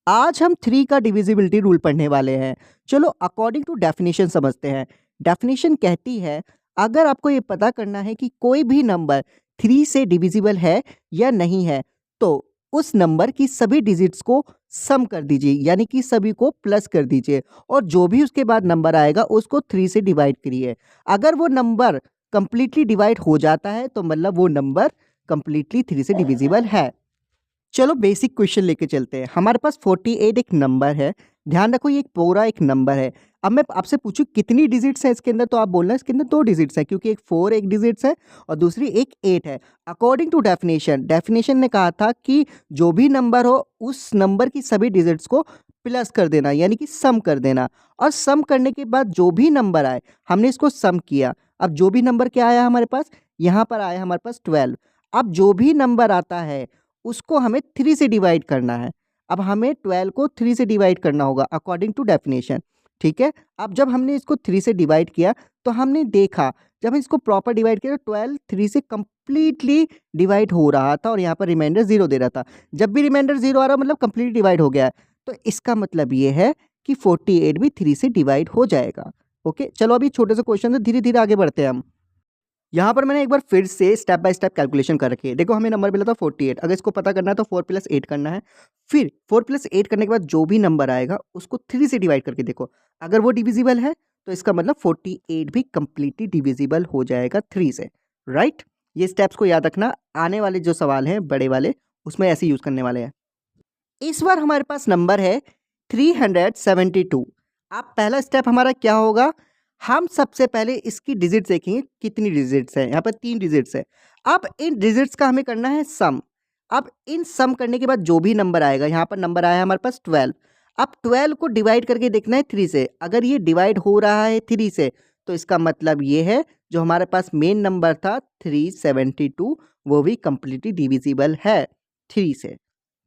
आज हम 3 का डिविजिबिलिटी रूल पढ़ने वाले हैं। चलो अकॉर्डिंग टू डेफिनेशन समझते हैं। डेफिनेशन कहती है अगर आपको ये पता करना है कि कोई भी नंबर 3 से डिविजिबल है या नहीं है तो उस नंबर की सभी डिजिट्स को सम कर दीजिए, यानी कि सभी को प्लस कर दीजिए और जो भी उसके बाद नंबर आएगा उसको 3 से डिवाइड करिए। अगर वो नंबर कंप्लीटली डिवाइड हो जाता है तो मतलब वो नंबर कंप्लीटली 3 से डिविजिबल है। चलो बेसिक क्वेश्चन लेके चलते हैं। हमारे पास 48 एक नंबर है। ध्यान रखो ये एक पूरा एक नंबर है। अब मैं आपसे पूछूं कितनी डिजिट्स हैं इसके अंदर, तो आप बोलना इसके अंदर 2 डिजिट्स हैं क्योंकि एक 4 एक डिजिट्स है और दूसरी एक 8 है। अकॉर्डिंग टू डेफिनेशन ने कहा था कि जो भी नंबर हो उस नंबर की सभी डिजिट्स को प्लस कर देना, यानी कि सम कर देना। और सम करने के बाद जो भी नंबर आए हमने इसको सम किया। अब जो भी नंबर क्या आया हमारे पास, यहाँ पर आया हमारे पास 12। अब जो भी नंबर आता है उसको हमें 3 से डिवाइड करना है। अब हमें 12 को 3 से डिवाइड करना होगा अकॉर्डिंग टू डेफिनेशन। ठीक है, अब जब हमने इसको 3 से डिवाइड किया तो हमने देखा जब हम इसको प्रॉपर डिवाइड किया तो 12 3 से कंप्लीटली डिवाइड हो रहा था और यहाँ पर रिमाइंडर 0 दे रहा था। जब भी रिमाइंडर 0 आ रहा मतलब कंप्लीटली डिवाइड हो गया है, तो इसका मतलब ये है कि 48 भी 3 से डिवाइड हो जाएगा। ओके, चलो अभी छोटे से क्वेश्चन से धीरे धीरे आगे बढ़ते हैं हम। यहाँ पर मैंने एक बार फिर से स्टेप बाय स्टेप कैलकुलेशन कर रखी है। देखो हमें नंबर मिला था 48। अगर इसको पता करना है तो 4 + 8 करना है। फिर 4 + 8 करने के बाद जो भी नंबर आएगा उसको 3 से डिवाइड करके देखो। अगर वो डिविजिबल है तो इसका मतलब 48 भी कंप्लीटली डिविजिबल हो जाएगा 3 से। राइट, ये स्टेप्स को याद रखना। आने वाले जो सवाल हैं बड़े वाले उसमें ऐसे यूज करने वाले हैं। इस बार हमारे पास नंबर है 372। अब पहला स्टेप हमारा क्या होगा, हम सबसे पहले इसकी डिजिट्स देखेंगे कितनी डिजिट्स है। यहाँ पर 3 डिजिट्स है। अब इन डिजिट्स का हमें करना है सम। अब इन सम करने के बाद जो भी नंबर आएगा, यहाँ पर नंबर आया हमारे पास 12। अब 12 को डिवाइड करके देखना है 3 से। अगर ये डिवाइड हो रहा है 3 से तो इसका मतलब ये है जो हमारे पास मेन नंबर था 372 वो भी कंप्लीटली डिविजिबल है 3 से।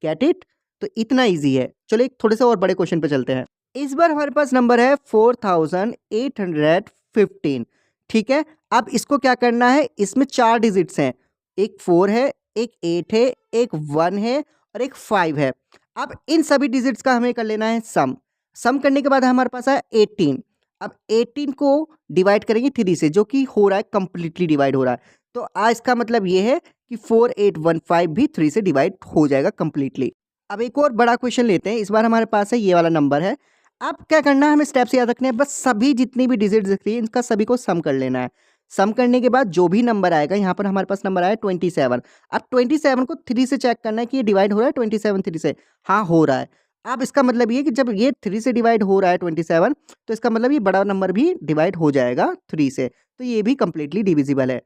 Get it? तो इतना इजी है। चलो एक थोड़े से और बड़े क्वेश्चन पे चलते हैं। इस बार हमारे पास नंबर है 4815। ठीक है, अब इसको क्या करना है, इसमें 4 डिजिट्स हैं। एक 4 है, एक 8 है, एक 1 है और एक 5 है। अब इन सभी डिजिट्स का हमें कर लेना है सम। सम करने के बाद हमारे पास है 18। अब 18 को डिवाइड करेंगे 3 से, जो कि हो रहा है कंप्लीटली डिवाइड हो रहा है। तो आज इसका मतलब ये है कि 4815 भी 3 से डिवाइड हो जाएगा कंप्लीटली। अब एक और बड़ा क्वेश्चन लेते हैं। इस बार हमारे पास है ये वाला नंबर है। अब क्या करना है, हमें स्टेप्स याद रखने हैं। बस सभी जितनी भी डिजिट्स दिख रही है इनका सभी को सम कर लेना है। सम करने के बाद जो भी नंबर आएगा, यहाँ पर हमारे पास नंबर आया 27। अब 27 को 3 से चेक करना है कि ये डिवाइड हो रहा है 27 3 से। हाँ, हो रहा है। अब इसका मतलब ये कि जब ये 3 से डिवाइड हो रहा है 27, तो इसका मतलब ये बड़ा नंबर भी डिवाइड हो जाएगा 3 से। तो ये भी कंप्लीटली डिविजिबल है।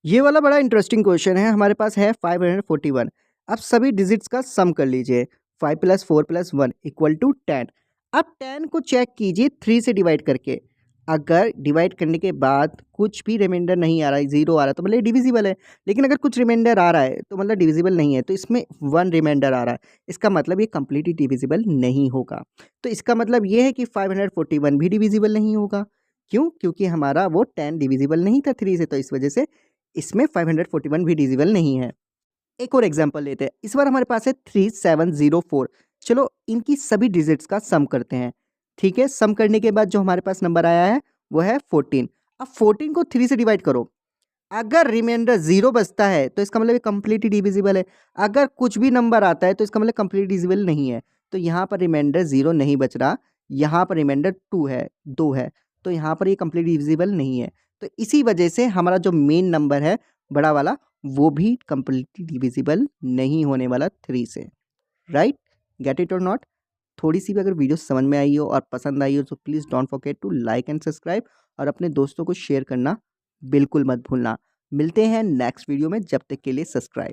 ये वाला बड़ा इंटरेस्टिंग क्वेश्चन है। हमारे पास है 541। अब सभी डिजिट्स का सम कर लीजिए। 5 + 4 + 1 = 10। अब 10 को चेक कीजिए 3 से डिवाइड करके। अगर डिवाइड करने के बाद कुछ भी रिमाइंडर नहीं आ रहा है, 0 आ रहा है, तो मतलब डिविजिबल है। लेकिन अगर कुछ रिमाइंडर आ रहा है तो मतलब डिविजिबल नहीं है। तो इसमें 1 रिमाइंडर आ रहा है, इसका मतलब ये कंप्लीटली डिविजिबल नहीं होगा। तो इसका मतलब ये है कि 541 भी डिविजिबल नहीं होगा। क्यों? क्योंकि हमारा वो 10 डिविजिबल नहीं था 3 से, तो इस वजह से इसमें 541 भी डिविजिबल नहीं है। एक और एग्जांपल लेते हैं। इस बार हमारे पास है 3704। चलो इनकी सभी डिजिट्स का सम करते हैं। ठीक है, सम करने के बाद जो हमारे पास नंबर आया है वो है 14। अब 14 को 3 से डिवाइड करो। अगर रिमाइंडर 0 बचता है तो इसका मतलब ये कंप्लीटली डिविजिबल है। अगर कुछ भी नंबर आता है तो इसका मतलब कंप्लीट डिविजिबल नहीं है। तो यहाँ पर रिमाइंडर 0 नहीं बच रहा, यहाँ पर रिमाइंडर 2 है, 2 है। तो यहाँ पर ये कंप्लीट डिविजिबल नहीं है। तो इसी वजह से हमारा जो मेन नंबर है बड़ा वाला वो भी कंप्लीटली डिविजिबल नहीं होने वाला 3 से। राइट, गेट इट और नॉट? थोड़ी सी भी अगर वीडियो समझ में आई हो और पसंद आई हो तो please don't forget to like and subscribe और अपने दोस्तों को शेयर करना बिल्कुल मत भूलना। मिलते हैं नेक्स्ट वीडियो में, जब तक के लिए सब्सक्राइब।